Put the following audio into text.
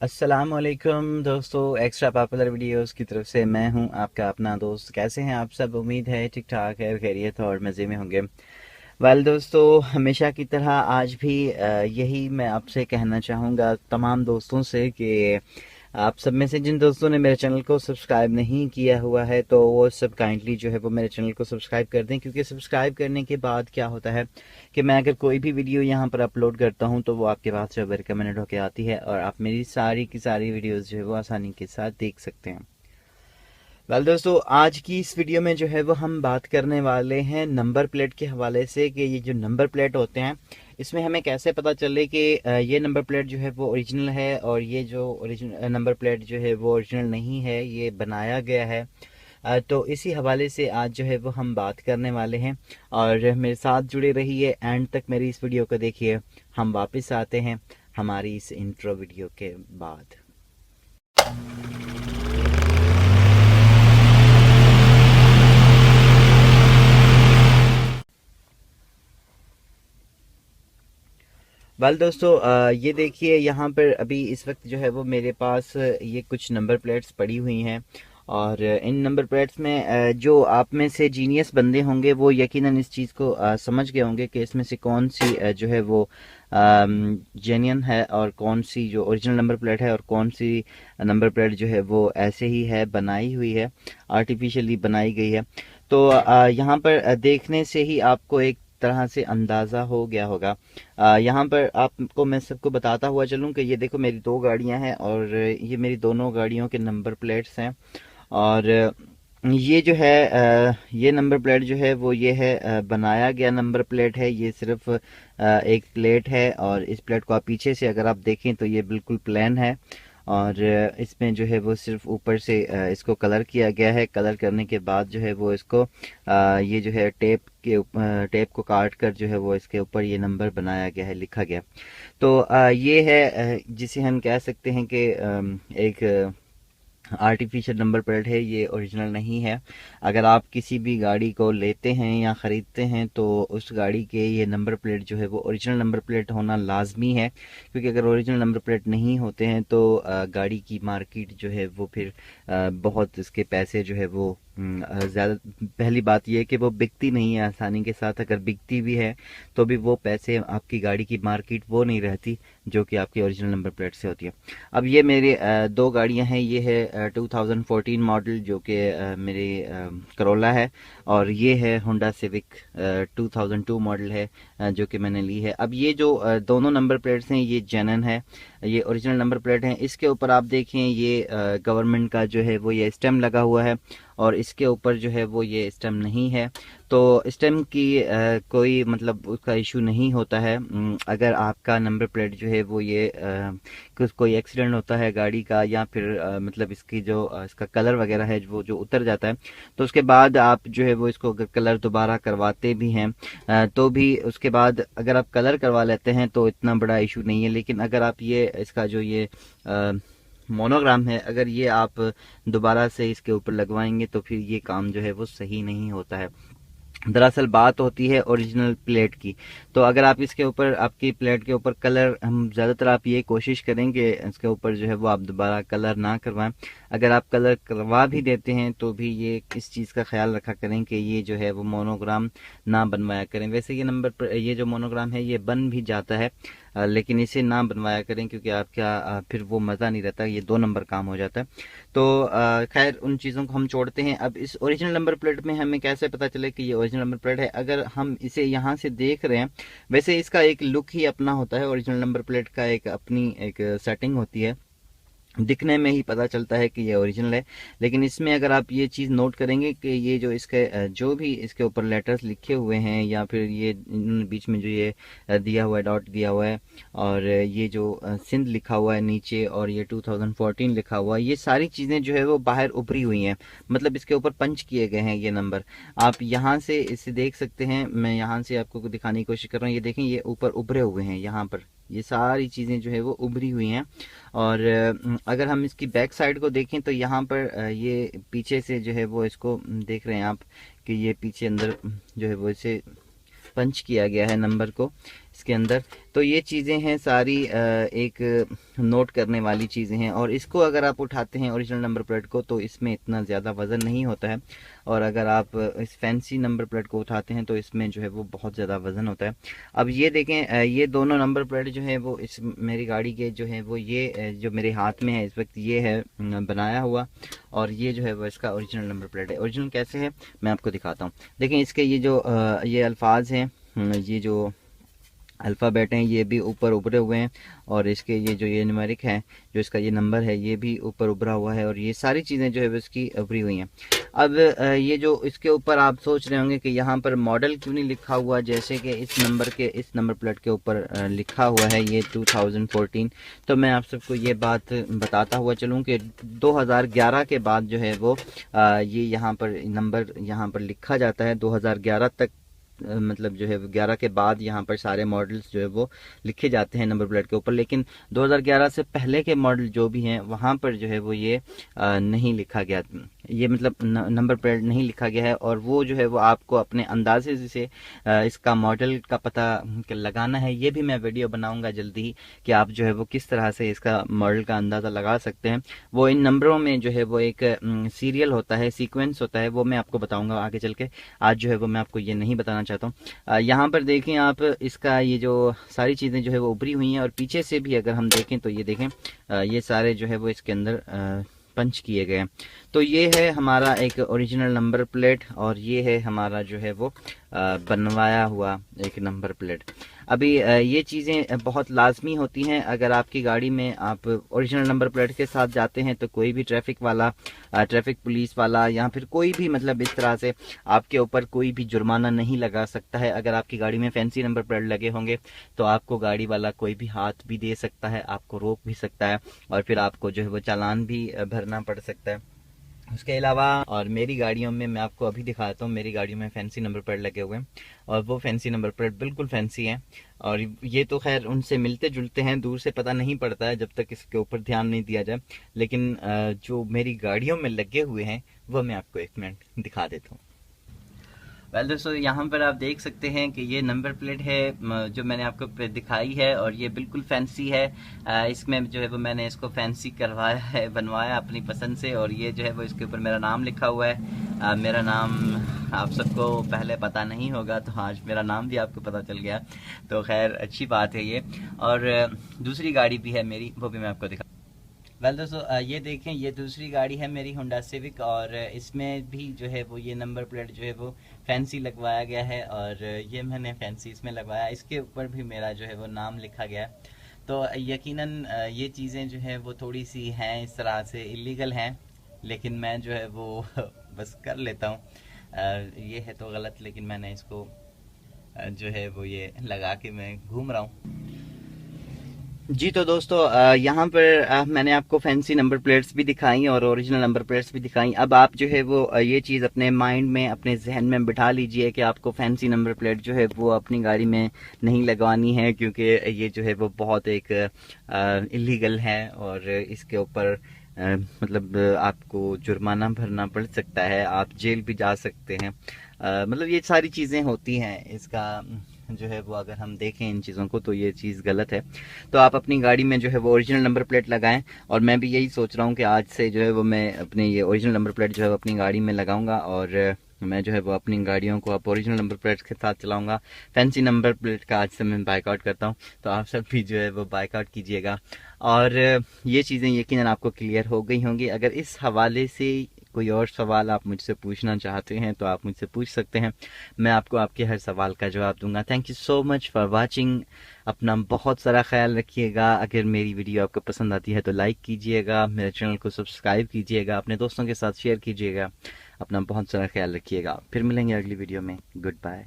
अस्सलामुअलैकुम दोस्तों, extra popular videos की तरफ से मैं हूं आपका अपना दोस्त। कैसे हैं आप सब? उम्मीद है ठीक ठाक है, खैरियत और मज़े में होंगे। दोस्तों, हमेशा की तरह आज भी यही मैं आपसे कहना चाहूँगा तमाम दोस्तों से कि आप सब में से जिन दोस्तों ने मेरे चैनल को सब्सक्राइब नहीं किया हुआ है तो वो सब काइंडली जो है वो मेरे चैनल को सब्सक्राइब कर दें, क्योंकि सब्सक्राइब करने के बाद क्या होता है कि मैं अगर कोई भी वीडियो यहाँ पर अपलोड करता हूँ तो वो आपके पास जो रिकमेंडेड होकर आती है और आप मेरी सारी की सारी वीडियोस जो है वो आसानी के साथ देख सकते हैं। दोस्तों, आज की इस वीडियो में जो है वो हम बात करने वाले हैं नंबर प्लेट के हवाले से कि ये जो नंबर प्लेट होते हैं इसमें हमें कैसे पता चले कि ये नंबर प्लेट जो है वो ओरिजिनल है और ये जो ओरिजिनल नंबर प्लेट जो है वो ओरिजिनल नहीं है, ये बनाया गया है। तो इसी हवाले से आज जो है वो हम बात करने वाले हैं और मेरे साथ जुड़े रहिए, एंड तक मेरी इस वीडियो को देखिए। हम वापस आते हैं हमारी इस इंट्रो वीडियो के बाद। दोस्तों, ये देखिए यहाँ पर अभी इस वक्त जो है वो मेरे पास ये कुछ नंबर प्लेट्स पड़ी हुई हैं और इन नंबर प्लेट्स में जो आप में से जीनियस बंदे होंगे वो यकीनन इस चीज़ को समझ गए होंगे कि इसमें से कौन सी जो है वो जेन्युइन है और कौन सी जो ओरिजिनल नंबर प्लेट है और कौन सी नंबर प्लेट जो है वो ऐसे ही है, बनाई हुई है, आर्टिफिशियली बनाई गई है। तो यहाँ पर देखने से ही आपको एक तरह से अंदाज़ा हो गया होगा। यहाँ पर आपको मैं सबको बताता हुआ चलूँ कि ये देखो मेरी दो गाड़ियाँ हैं और ये मेरी दोनों गाड़ियों के नंबर प्लेट्स हैं। और ये जो है ये नंबर प्लेट जो है वो ये है बनाया गया नंबर प्लेट है। ये सिर्फ एक प्लेट है और इस प्लेट को आप पीछे से अगर आप देखें तो ये बिल्कुल प्लेन है और इसमें जो है वो सिर्फ ऊपर से इसको कलर किया गया है। कलर करने के बाद जो है वो इसको ये जो है टेप को काट कर जो है वो इसके ऊपर ये नंबर बनाया गया है, लिखा गया। तो ये है जिसे हम कह सकते हैं कि एक आर्टिफिशियल नंबर प्लेट है, ये ओरिजिनल नहीं है। अगर आप किसी भी गाड़ी को लेते हैं या ख़रीदते हैं तो उस गाड़ी के ये नंबर प्लेट जो है वो ओरिजिनल नंबर प्लेट होना लाजमी है, क्योंकि अगर ओरिजिनल नंबर प्लेट नहीं होते हैं तो गाड़ी की मार्केट जो है वो फिर बहुत इसके पैसे जो है वो ज़्यादा, पहली बात यह है कि वो बिकती नहीं है आसानी के साथ। अगर बिकती भी है तो भी वो पैसे आपकी गाड़ी की मार्केट वो नहीं रहती जो कि आपकी ओरिजिनल नंबर प्लेट से होती है। अब ये मेरे दो गाड़ियां हैं। ये है 2014 मॉडल जो कि मेरे करोला है, और ये है होंडा सिविक 2002 मॉडल है जो कि मैंने ली है। अब ये जो दोनों नंबर प्लेट्स हैं ये जेन्युइन है, ये ओरिजिनल नंबर प्लेट हैं। इसके ऊपर आप देखें ये गवर्नमेंट का जो है वो ये स्टेम लगा हुआ है और इसके ऊपर जो है वो ये स्टेम नहीं है। तो स्टेम की कोई मतलब उसका इशू नहीं होता है। अगर आपका नंबर प्लेट जो है वो ये कोई एक्सीडेंट होता है गाड़ी का या फिर मतलब इसकी जो इसका कलर वगैरह है वो जो उतर जाता है, तो उसके बाद आप जो है वो इसको अगर कलर दोबारा करवाते भी हैं तो भी उसके बाद अगर आप कलर करवा लेते हैं तो इतना बड़ा इशू नहीं है। लेकिन अगर आप ये इसका जो ये मोनोग्राम है, अगर ये आप दोबारा से इसके ऊपर लगवाएंगे तो फिर ये काम जो है वो सही नहीं होता है। दरअसल बात होती है ओरिजिनल प्लेट की। तो अगर आप इसके ऊपर, आपकी प्लेट के ऊपर कलर, हम ज़्यादातर आप ये कोशिश करेंगे इसके ऊपर जो है वो आप दोबारा कलर ना करवाएं। अगर आप कलर करवा भी देते हैं तो भी ये इस चीज़ का ख्याल रखा करें कि ये जो है वो मोनोग्राम ना बनवाया करें। वैसे ये नंबर पर ये जो मोनोग्राम है ये बन भी जाता है, लेकिन इसे ना बनवाया करें क्योंकि आपका फिर वो मज़ा नहीं रहता, ये दो नंबर काम हो जाता है। तो खैर उन चीज़ों को हम छोड़ते हैं। अब इस ओरिजिनल नंबर प्लेट में हमें कैसे पता चले कि ये ओरिजिनल नंबर प्लेट है? अगर हम इसे यहाँ से देख रहे हैं, वैसे इसका एक लुक ही अपना होता है। ओरिजिनल नंबर प्लेट का एक अपनी एक सेटिंग होती है, दिखने में ही पता चलता है कि ये ओरिजिनल है। लेकिन इसमें अगर आप ये चीज़ नोट करेंगे कि ये जो इसके जो भी इसके ऊपर लेटर्स लिखे हुए हैं या फिर ये बीच में जो ये दिया हुआ है, डॉट दिया हुआ है, और ये जो सिंध लिखा हुआ है नीचे, और ये 2014 लिखा हुआ है, ये सारी चीज़ें जो है वो बाहर उभरी हुई हैं। मतलब इसके ऊपर पंच किए गए हैं ये नंबर। आप यहाँ से इसे देख सकते हैं, मैं यहाँ से आपको दिखाने की कोशिश कर रहा हूँ। ये देखें, ये ऊपर उभरे हुए हैं, यहाँ पर ये सारी चीज़ें जो है वो उभरी हुई हैं। और अगर हम इसकी बैक साइड को देखें तो यहाँ पर ये पीछे से जो है वो इसको देख रहे हैं आप कि ये पीछे अंदर जो है वो इसे पंच किया गया है नंबर को। इसके अंदर। तो ये चीज़ें हैं सारी एक नोट करने वाली चीज़ें हैं। और इसको अगर आप उठाते हैं ओरिजिनल नंबर प्लेट को तो इसमें इतना ज़्यादा वज़न नहीं होता है, और अगर आप इस फैंसी नंबर प्लेट को उठाते हैं तो इसमें जो है वो बहुत ज़्यादा वज़न होता है। अब ये देखें, ये दोनों नंबर प्लेट जो है वो इस मेरी गाड़ी के जो है वो ये जो मेरे हाथ में है इस वक्त ये है बनाया हुआ, और ये जो है वो इसका ओरिजिनल नंबर प्लेट है। ओरिजिनल कैसे है मैं आपको दिखाता हूँ। देखें इसके ये जो ये अल्फाज हैं, ये जो अल्फ़ाबेट हैं ये भी ऊपर उभरे हुए हैं, और इसके ये जो ये न्यूमेरिक है, जो इसका ये नंबर है ये भी ऊपर उभरा हुआ है, और ये सारी चीज़ें जो है वो इसकी उभरी हुई हैं। अब ये जो इसके ऊपर आप सोच रहे होंगे कि यहाँ पर मॉडल क्यों नहीं लिखा हुआ, जैसे कि इस नंबर प्लेट के ऊपर लिखा हुआ है ये 2014। तो मैं आप सबको ये बात बताता हुआ चलूँ कि 2011 के बाद जो है वो ये यहाँ पर नंबर यहाँ पर लिखा जाता है। 2011 तक मतलब जो है 11 के बाद यहाँ पर सारे मॉडल्स जो है वो लिखे जाते हैं नंबर प्लेट के ऊपर, लेकिन 2011 से पहले के मॉडल जो भी हैं वहाँ पर जो है वो ये नहीं लिखा गया, ये मतलब नंबर प्लेट नहीं लिखा गया है। और वो जो है वो आपको अपने अंदाजे से इसका मॉडल का पता लगाना है। ये भी मैं वीडियो बनाऊंगा जल्दी ही कि आप जो है वो किस तरह से इसका मॉडल का अंदाज़ा लगा सकते हैं। वो इन नंबरों में जो है वो एक सीरियल होता है, सीक्वेंस होता है, वो मैं आपको बताऊंगा आगे चल के। आज जो है वो मैं आपको ये नहीं बताना चाहता हूँ। यहाँ पर देखें आप, इसका ये जो सारी चीज़ें जो है वो उभरी हुई हैं, और पीछे से भी अगर हम देखें तो ये देखें ये सारे जो है वो इसके अंदर पंच किए गए हैं। तो ये है हमारा एक ओरिजिनल नंबर प्लेट, और ये है हमारा जो है वो बनवाया हुआ एक नंबर प्लेट। अभी ये चीज़ें बहुत लाजमी होती हैं। अगर आपकी गाड़ी में आप ओरिजिनल नंबर प्लेट के साथ जाते हैं तो कोई भी ट्रैफिक वाला, ट्रैफिक पुलिस वाला, या फिर कोई भी मतलब इस तरह से आपके ऊपर कोई भी जुर्माना नहीं लगा सकता है। अगर आपकी गाड़ी में फैंसी नंबर प्लेट लगे होंगे तो आपको गाड़ी वाला कोई भी हाथ भी दे सकता है, आपको रोक भी सकता है, और फिर आपको जो है वो चालान भी भरना पड़ सकता है। उसके अलावा और मेरी गाड़ियों में मैं आपको अभी दिखाता हूँ, मेरी गाड़ियों में फैंसी नंबर प्लेट लगे हुए हैं, और वो फैंसी नंबर प्लेट बिल्कुल फैंसी हैं। और ये तो खैर उनसे मिलते जुलते हैं, दूर से पता नहीं पड़ता है जब तक इसके ऊपर ध्यान नहीं दिया जाए, लेकिन जो मेरी गाड़ियों में लगे हुए हैं वो मैं आपको एक मिनट दिखा देता हूँ। वेल दोस्तों, यहाँ पर आप देख सकते हैं कि ये नंबर प्लेट है जो मैंने आपको दिखाई है, और ये बिल्कुल फैंसी है। इसमें जो है वो मैंने इसको फैंसी करवाया है, बनवाया अपनी पसंद से, और ये जो है वो इसके ऊपर मेरा नाम लिखा हुआ है। मेरा नाम आप सबको पहले पता नहीं होगा, तो आज मेरा नाम भी आपको पता चल गया, तो खैर अच्छी बात है ये। और दूसरी गाड़ी भी है मेरी, वो भी मैं आपको दिखा। वेल दोस्तों, ये देखें, ये दूसरी गाड़ी है मेरी होंडा सिविक, और इसमें भी जो है वो ये नंबर प्लेट जो है वो फैंसी लगवाया गया है, और ये मैंने फैंसी इसमें लगवाया, इसके ऊपर भी मेरा जो है वो नाम लिखा गया है। तो यकीनन ये चीज़ें जो है वो थोड़ी सी हैं इस तरह से इलीगल हैं, लेकिन मैं जो है वो बस कर लेता हूँ। ये है तो गलत, लेकिन मैंने इसको जो है वो ये लगा के मैं घूम रहा हूँ। जी तो दोस्तों, यहाँ पर मैंने आपको फैंसी नंबर प्लेट्स भी दिखाई और ओरिजिनल नंबर प्लेट्स भी दिखाई। अब आप जो है वो ये चीज़ अपने माइंड में, अपने जहन में बिठा लीजिए कि आपको फैंसी नंबर प्लेट जो है वो अपनी गाड़ी में नहीं लगवानी है, क्योंकि ये जो है वो बहुत एक इलीगल है, और इसके ऊपर मतलब आपको जुर्माना भरना पड़ सकता है, आप जेल भी जा सकते हैं। मतलब ये सारी चीज़ें होती हैं, इसका जो है वो अगर हम देखें इन चीज़ों को तो ये चीज़ गलत है। तो आप अपनी गाड़ी में जो है वो ओरिजिनल नंबर प्लेट लगाएं, और मैं भी यही सोच रहा हूँ कि आज से जो है वो मैं अपने ये ओरिजिनल नंबर प्लेट जो है वो अपनी गाड़ी में लगाऊंगा, और मैं जो है वो अपनी गाड़ियों को अब ओरिजिनल नंबर प्लेट के साथ चलाऊंगा। फैंसी नंबर प्लेट का आज से मैं बाइकआउट करता हूँ, तो आप सब भी जो है वो बाइकआउट कीजिएगा। और ये चीज़ें यकीनन आपको क्लियर हो गई होंगी। अगर इस हवाले से कोई और सवाल आप मुझसे पूछना चाहते हैं तो आप मुझसे पूछ सकते हैं, मैं आपको आपके हर सवाल का जवाब दूंगा। Thank you so much for watching. अपना बहुत सारा ख्याल रखिएगा। अगर मेरी वीडियो आपको पसंद आती है तो लाइक कीजिएगा, मेरे चैनल को सब्सक्राइब कीजिएगा, अपने दोस्तों के साथ शेयर कीजिएगा। अपना बहुत सारा ख्याल रखिएगा। फिर मिलेंगे अगली वीडियो में। Good bye.